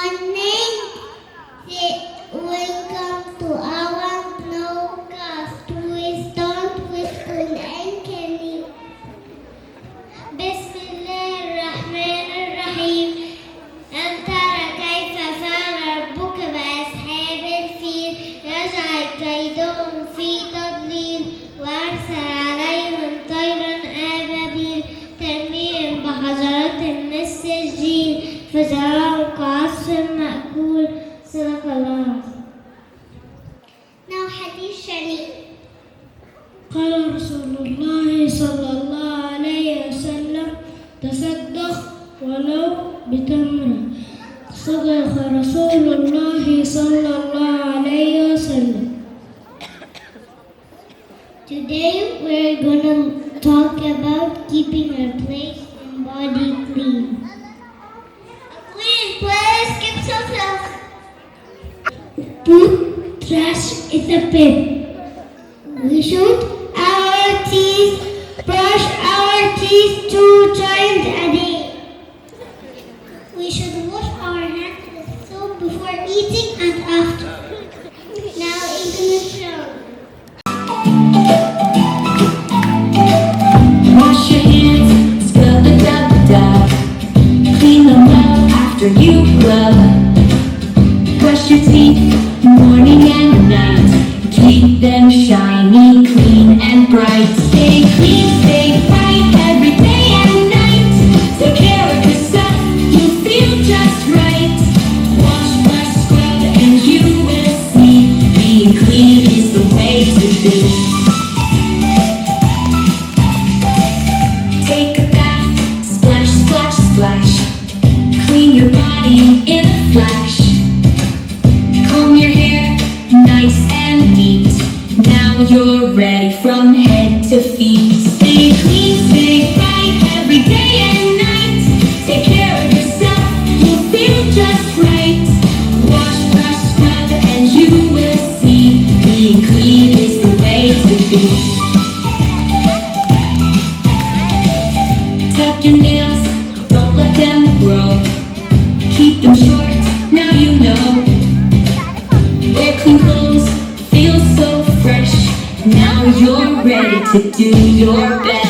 morning. Welcome to our podcast. We start with Quran Kareem. بسم الله الرحمن الرحيم. ألم تر كيف فعل ربك بأصحاب الفيل يجعل كيدهم في تضليل وأرسل عليهم طيرا أبابيل ترميهم بحجرات من سجيل فجعلهم كعصف مأكول. صدق الله العظيم. Now حديث شريف. قال رسول الله صلى الله عليه وسلم تصدق ولو بتمرة. صدق رسول الله صلى الله عليه وسلم. Today we're gonna talk about keeping our place and body clean. A clean place keeps us healthy. Put trash in the bin. We should brush our teeth 2 times a day. We should wash our hands with soap before eating and after. Now ignition. Wash your hands, scrub the dub. Clean them well after you rub. Brush your teeth morning and night. Keep them shiny, clean and bright. Stay clean, stay bright every day and night. Take care of yourself, you'll feel just right. Wash, brush, scrub, and you will see. Being clean is the way to be. Take a bath, splash, splash, splash. Clean your body in a flash. Comb your hair, nice and neat. Now you're ready from head to feet. Stay clean, stay bright every day and night. Take care of yourself, you'll feel just right. Wash, brush, scrub, and you will see. Being clean is the way to be. Tuck your nails, don't let them grow. Keep them short, now you know. Wear clean clothes, feel so fresh. Now you're ready to do your best.